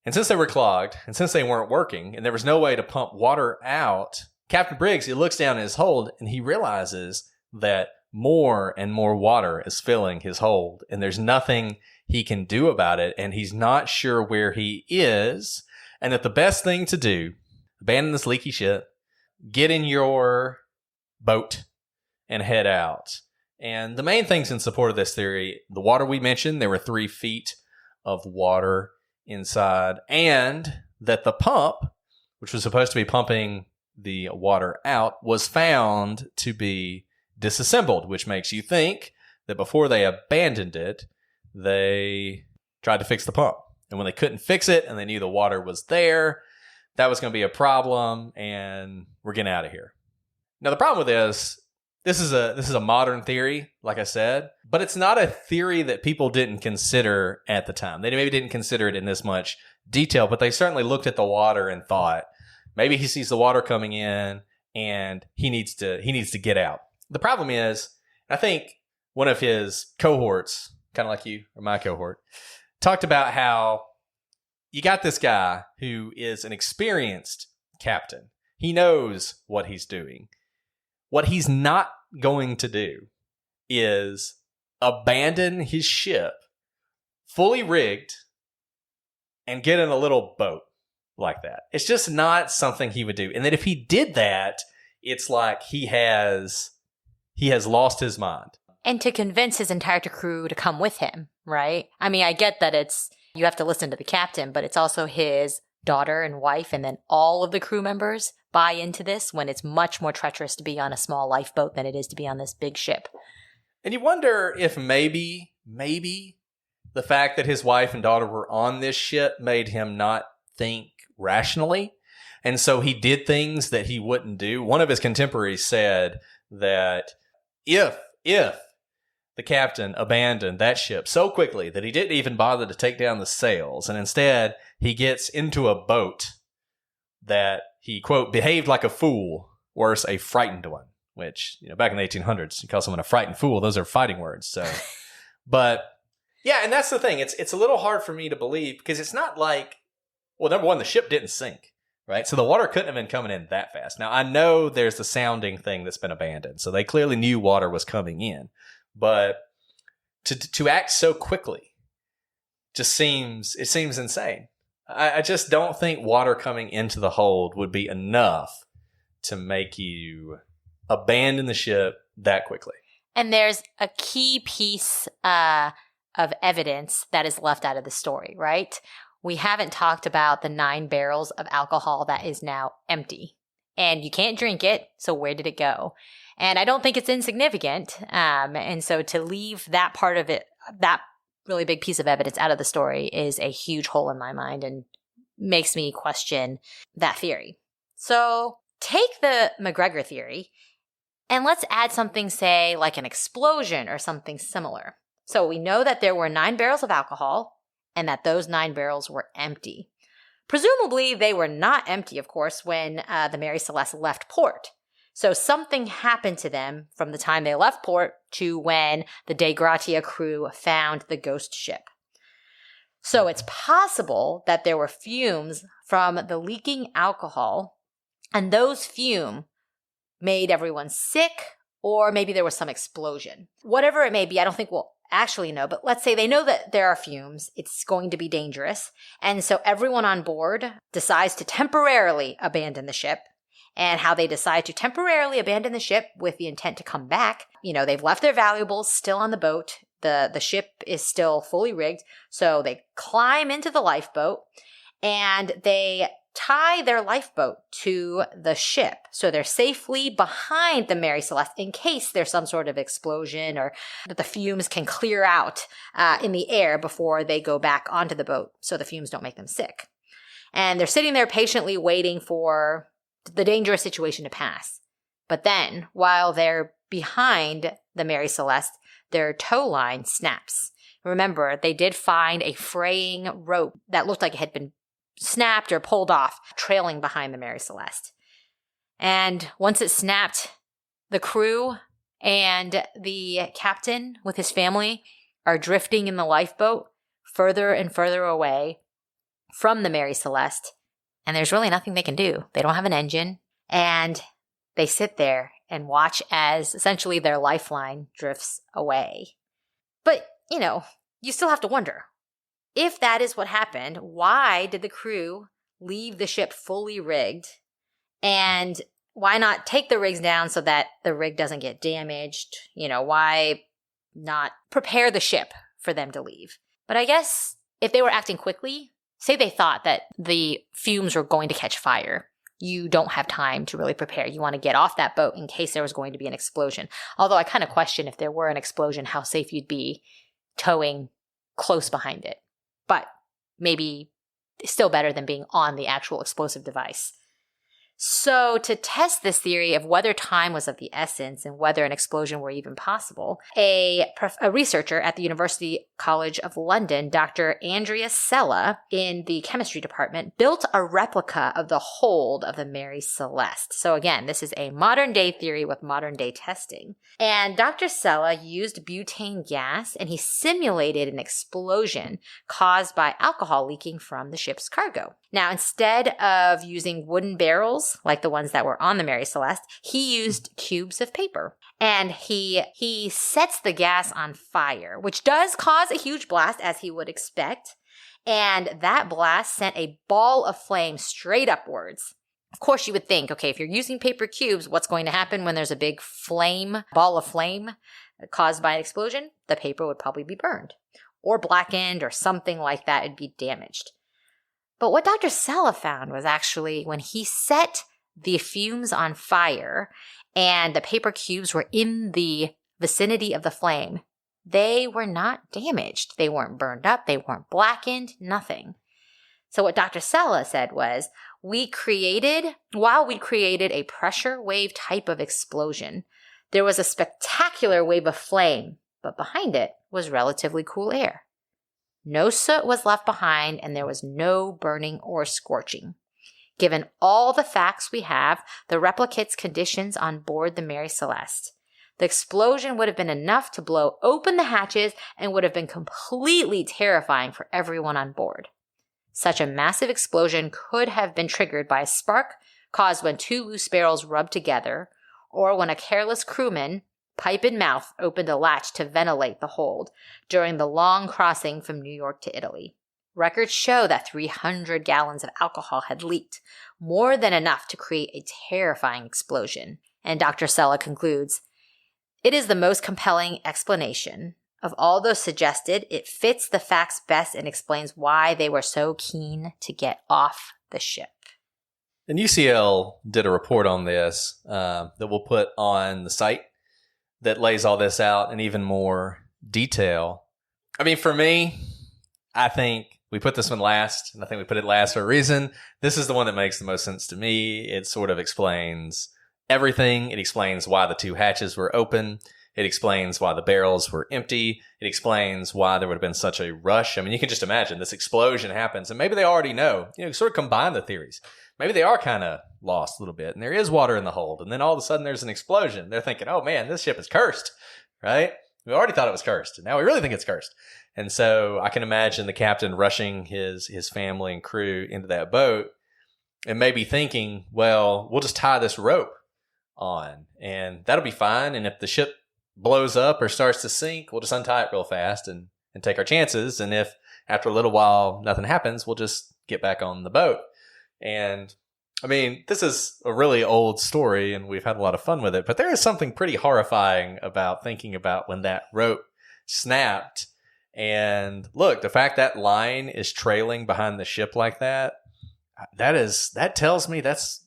And since they were clogged, and since they weren't working, and there was no way to pump water out, Captain Briggs, he looks down his hold, and he realizes that more and more water is filling his hold, and there's nothing he can do about it, and he's not sure where he is, and that the best thing to do, abandon this leaky ship, get in your boat, and head out. And the main things in support of this theory, the water we mentioned, there were 3 feet of water inside, and that the pump, which was supposed to be pumping the water out, was found to be disassembled, which makes you think that before they abandoned it, they tried to fix the pump. And when they couldn't fix it and they knew the water was there, that was going to be a problem, and we're getting out of here. Now, the problem with this is a modern theory, like I said, but it's not a theory that people didn't consider at the time. They maybe didn't consider it in this much detail, but they certainly looked at the water and thought, maybe he sees the water coming in and he needs to get out. The problem is, I think one of his cohorts, kind of like you or my cohort, talked about how you got this guy who is an experienced captain. He knows what he's doing. What he's not going to do is abandon his ship fully rigged and get in a little boat like that. It's just not something he would do. And that if he did that, it's like he has lost his mind.
And to convince his entire crew to come with him, right? I mean, I get that you have to listen to the captain, but it's also his daughter and wife, and then all of the crew members buy into this when it's much more treacherous to be on a small lifeboat than it is to be on this big ship.
And you wonder if maybe the fact that his wife and daughter were on this ship made him not think rationally. And so he did things that he wouldn't do. One of his contemporaries said that if the captain abandoned that ship so quickly that he didn't even bother to take down the sails, and instead he gets into a boat, that he, quote, behaved like a fool, worse, a frightened one, which, back in the 1800s, you call someone a frightened fool, those are fighting words. So, but yeah, and that's the thing. It's a little hard for me to believe, because it's not like, well, number one, the ship didn't sink, right? So the water couldn't have been coming in that fast. Now, I know there's the sounding thing that's been abandoned, so they clearly knew water was coming in. But to act so quickly just seems insane. I just don't think water coming into the hold would be enough to make you abandon the ship that quickly.
And there's a key piece of evidence that is left out of the story, right? We haven't talked about the 9 barrels of alcohol that is now empty. And you can't drink it, so where did it go? And I don't think it's insignificant. And so to leave that part of it, that really big piece of evidence out of the story, is a huge hole in my mind and makes me question that theory. So take the McGregor theory and let's add something, say, like an explosion or something similar. So we know that there were 9 barrels of alcohol and that those 9 barrels were empty. Presumably, they were not empty, of course, when the Mary Celeste left port. So something happened to them from the time they left port to when the De Gratia crew found the ghost ship. So it's possible that there were fumes from the leaking alcohol, and those fumes made everyone sick, or maybe there was some explosion. Whatever it may be, I don't think we'll actually know, but let's say they know that there are fumes. It's going to be dangerous. And so everyone on board decides to temporarily abandon the ship. And how they decide to temporarily abandon the ship with the intent to come back. They've left their valuables still on the boat. The ship is still fully rigged. So they climb into the lifeboat and they tie their lifeboat to the ship. So they're safely behind the Mary Celeste in case there's some sort of explosion or that the fumes can clear out in the air before they go back onto the boat so the fumes don't make them sick. And they're sitting there patiently waiting for the dangerous situation to pass. But then, while they're behind the Mary Celeste, their tow line snaps. Remember, they did find a fraying rope that looked like it had been snapped or pulled off, trailing behind the Mary Celeste. And once it snapped, the crew and the captain with his family are drifting in the lifeboat further and further away from the Mary Celeste. And there's really nothing they can do. They don't have an engine. And they sit there and watch as essentially their lifeline drifts away. But, you still have to wonder, if that is what happened, why did the crew leave the ship fully rigged? And why not take the rigs down so that the rig doesn't get damaged? Why not prepare the ship for them to leave? But I guess if they were acting quickly, say they thought that the fumes were going to catch fire, you don't have time to really prepare. You want to get off that boat in case there was going to be an explosion. Although I kind of question if there were an explosion, how safe you'd be towing close behind it. But maybe still better than being on the actual explosive device. So to test this theory of whether time was of the essence and whether an explosion were even possible, a researcher at the University College of London, Dr. Andrea Sella, in the chemistry department, built a replica of the hold of the Mary Celeste. So again, this is a modern day theory with modern day testing. And Dr. Sella used butane gas and he simulated an explosion caused by alcohol leaking from the ship's cargo. Now, instead of using wooden barrels like the ones that were on the Mary Celeste, he used cubes of paper. And he sets the gas on fire, which does cause a huge blast, as he would expect. And that blast sent a ball of flame straight upwards. Of course, you would think, okay, if you're using paper cubes, what's going to happen when there's a big ball of flame caused by an explosion? The paper would probably be burned or blackened or something like that. It'd be damaged. But what Dr. Sella found was actually when he set the fumes on fire and the paper cubes were in the vicinity of the flame, they were not damaged. They weren't burned up. They weren't blackened, nothing. So what Dr. Sella said was, while we created a pressure wave type of explosion, there was a spectacular wave of flame, but behind it was relatively cool air. No soot was left behind, and there was no burning or scorching. Given all the facts we have, the replicate's conditions on board the Mary Celeste, the explosion would have been enough to blow open the hatches and would have been completely terrifying for everyone on board. Such a massive explosion could have been triggered by a spark caused when two loose barrels rubbed together, or when a careless crewman, pipe in mouth, opened a latch to ventilate the hold during the long crossing from New York to Italy. Records show that 300 gallons of alcohol had leaked, more than enough to create a terrifying explosion. And Dr. Sella concludes, "It is the most compelling explanation. Of all those suggested, it fits the facts best and explains why they were so keen to get off the ship."
And UCL did a report on this that we'll put on the site that lays all this out in even more detail. I mean, for me, I think we put this one last, and I think we put it last for a reason. This is the one that makes the most sense to me. It sort of explains everything. It explains why the two hatches were open. It explains why the barrels were empty. It explains why there would have been such a rush. I mean, you can just imagine this explosion happens, and maybe they already know. Sort of combine the theories. Maybe they are kind of lost a little bit, and there is water in the hold, and then all of a sudden there's an explosion. They're thinking, oh man, this ship is cursed, right? We already thought it was cursed, and now we really think it's cursed. And so I can imagine the captain rushing his family and crew into that boat and maybe thinking, well, we'll just tie this rope on, and that'll be fine. And if the ship blows up or starts to sink, we'll just untie it real fast and take our chances. And if after a little while nothing happens, we'll just get back on the boat. And I mean, this is a really old story and we've had a lot of fun with it, but there is something pretty horrifying about thinking about when that rope snapped. And look, the fact that line is trailing behind the ship like that tells me that's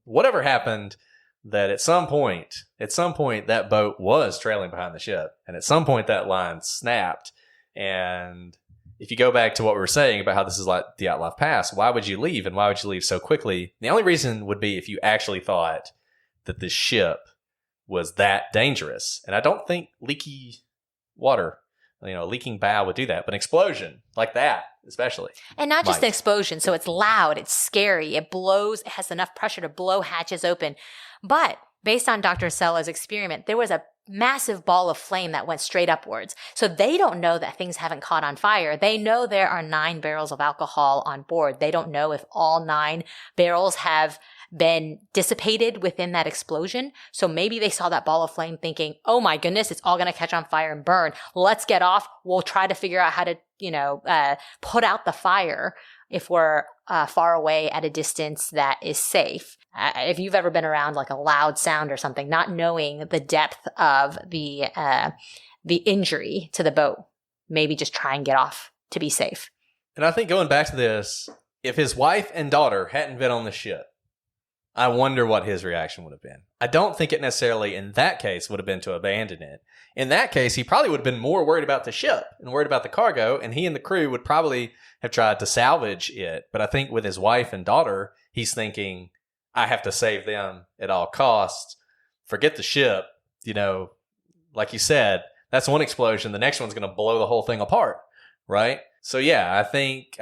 whatever happened, that at some point that boat was trailing behind the ship. And at some point that line snapped. And if you go back to what we were saying about how this is like the Outlive Pass, why would you leave, and why would you leave so quickly? The only reason would be if you actually thought that the ship was that dangerous. And I don't think leaky water a leaking bow would do that, but an explosion like that, especially.
And not just
might.
an explosion. So it's loud, it's scary, it blows, it has enough pressure to blow hatches open. But based on Dr. Sella's experiment, there was a massive ball of flame that went straight upwards. So they don't know that things haven't caught on fire. They know there are 9 barrels of alcohol on board. They don't know if all 9 barrels have been dissipated within that explosion. So maybe they saw that ball of flame thinking, oh my goodness, it's all going to catch on fire and burn. Let's get off. We'll try to figure out how to, put out the fire if we're far away at a distance that is safe. If you've ever been around like a loud sound or something, not knowing the depth of the injury to the boat, maybe just try and get off to be safe.
And I think going back to this, if his wife and daughter hadn't been on the ship, I wonder what his reaction would have been. I don't think it necessarily in that case would have been to abandon it. In that case, he probably would have been more worried about the ship and worried about the cargo, and he and the crew would probably have tried to salvage it. But I think with his wife and daughter, he's thinking, I have to save them at all costs. Forget the ship. Like you said, that's one explosion. The next one's going to blow the whole thing apart, right? So yeah, I think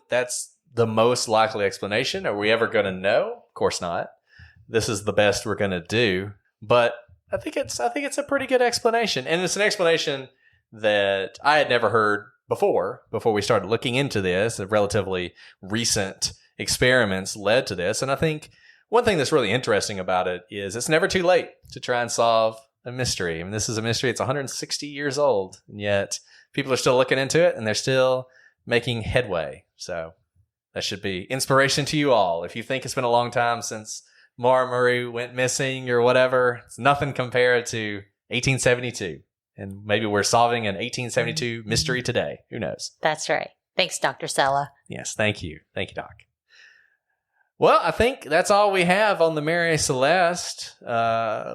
that's the most likely explanation. Are we ever going to know? Of course not. This is the best we're going to do. But I think it's a pretty good explanation. And it's an explanation that I had never heard before we started looking into this. The relatively recent experiments led to this. And I think one thing that's really interesting about it is it's never too late to try and solve a mystery. I mean, this is a mystery. It's 160 years old, and yet people are still looking into it and they're still making headway. So that should be inspiration to you all. If you think it's been a long time since Maura Murray went missing or whatever, it's nothing compared to 1872. And maybe we're solving an 1872 mystery today. Who knows?
That's right. Thanks, Dr. Sella.
Yes, thank you. Thank you, Doc. Well, I think that's all we have on the Mary Celeste.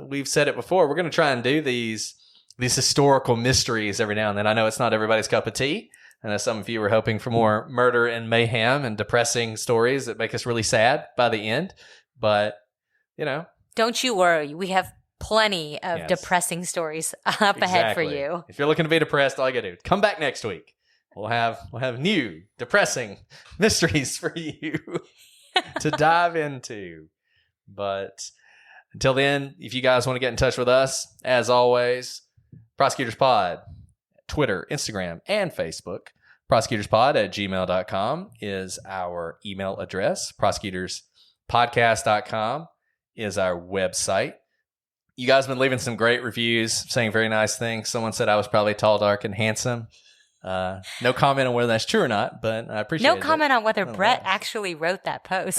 We've said it before. We're going to try and do these historical mysteries every now and then. I know it's not everybody's cup of tea. I know some of you were hoping for more murder and mayhem and depressing stories that make us really sad by the end. But,
Don't you worry. We have plenty of depressing stories up ahead for you.
If you're looking to be depressed, all you got to do, come back next week. We'll have new depressing mysteries for you to dive into. But until then, if you guys want to get in touch with us, as always, Prosecutors Pod, Twitter, Instagram, and Facebook. prosecutorspod@gmail.com is our email address. prosecutorspodcast.com is our website. You guys have been leaving some great reviews, saying very nice things. Someone said I was probably tall, dark, and handsome. No comment on whether that's true or not, but I appreciate it.
No comment on whether Brett actually wrote that post.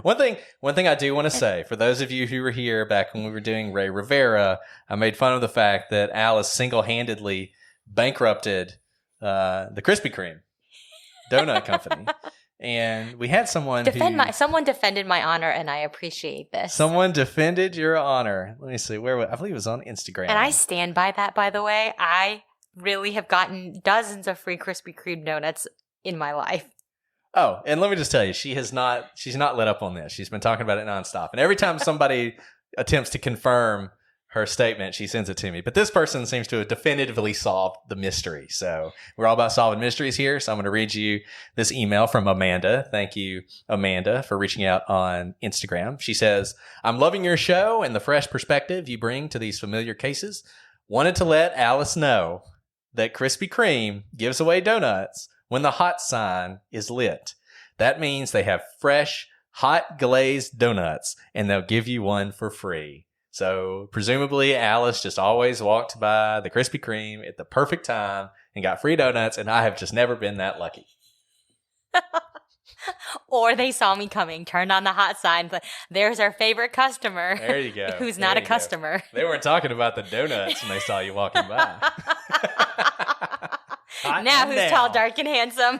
One thing I do want to say, for those of you who were here back when we were doing Ray Rivera, I made fun of the fact that Alice single-handedly bankrupted the Krispy Kreme donut company. And we had someone
someone defended my honor, and I appreciate this.
Someone defended your honor. Let me see. I believe it was on Instagram.
And I stand by that, by the way. I really have gotten dozens of free Krispy Kreme donuts in my life.
Oh, and let me just tell you, she's not let up on this. She's been talking about it nonstop. And every time somebody attempts to confirm her statement, she sends it to me. But this person seems to have definitively solved the mystery. So we're all about solving mysteries here. So I'm going to read you this email from Amanda. Thank you, Amanda, for reaching out on Instagram. She says, I'm loving your show and the fresh perspective you bring to these familiar cases. Wanted to let Alice know that Krispy Kreme gives away donuts when the hot sign is lit. That means they have fresh, hot glazed donuts, and they'll give you one for free. So presumably Alice just always walked by the Krispy Kreme at the perfect time and got free donuts, and I have just never been that lucky.
Or they saw me coming, turned on the hot sign, but there's our favorite customer.
There you go.
Who's not a customer.
They weren't talking about the donuts when they saw you walking by.
Now who's tall, dark, and handsome?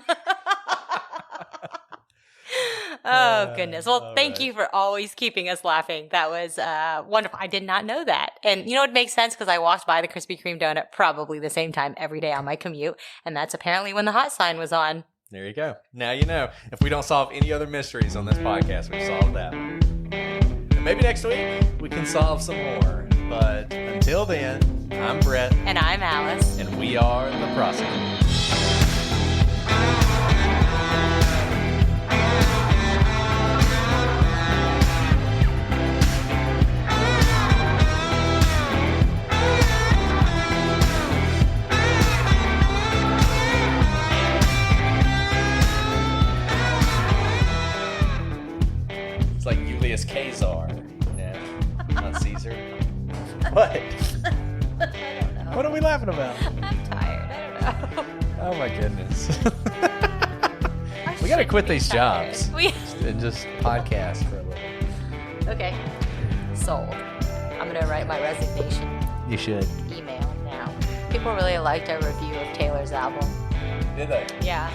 Oh, goodness. Well, thank you for always keeping us laughing. That was wonderful. I did not know that. And it makes sense because I walked by the Krispy Kreme donut probably the same time every day on my commute. And that's apparently when the hot sign was on.
There you go. Now you know. If we don't solve any other mysteries on this podcast, we've solved that one. And maybe next week we can solve some more. But until then, I'm Brett.
And I'm Alice.
And we are The Prosecutor. It's like Julius Caesar, not Caesar. What?
I don't know.
What are we laughing about?
I'm tired. I don't know.
Oh my goodness. We gotta quit these jobs and just podcast for a little.
Okay. Sold. I'm gonna write my resignation
You should.
email now. People really liked our review of Taylor's album.
Did they?
Yeah.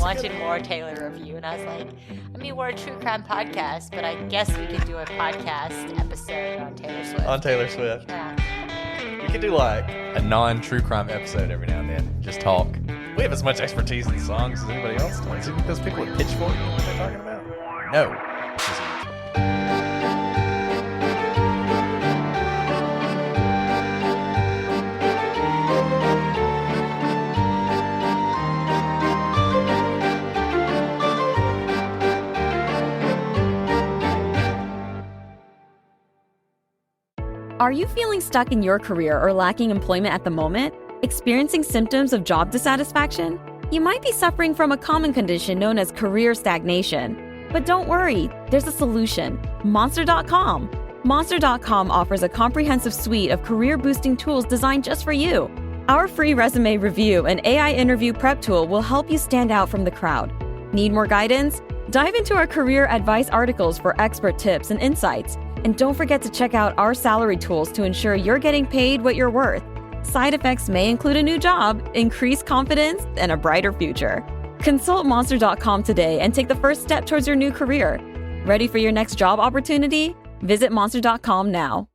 Wanted more Taylor review, and I was like, I mean, we're a true crime podcast, but I guess we could do a podcast episode on Taylor Swift.
On Taylor Swift.
Yeah.
We could do like a non-true crime episode every now and then. Just talk. We have as much expertise in songs as anybody else does. Even those people at Pitchfork know what they're talking about. No.
Are you feeling stuck in your career or lacking employment at the moment? Experiencing symptoms of job dissatisfaction? You might be suffering from a common condition known as career stagnation. But don't worry, there's a solution. Monster.com. Monster.com offers a comprehensive suite of career-boosting tools designed just for you. Our free resume review and AI interview prep tool will help you stand out from the crowd. Need more guidance? Dive into our career advice articles for expert tips and insights. And don't forget to check out our salary tools to ensure you're getting paid what you're worth. Side effects may include a new job, increased confidence, and a brighter future. Consult Monster.com today and take the first step towards your new career. Ready for your next job opportunity? Visit Monster.com now.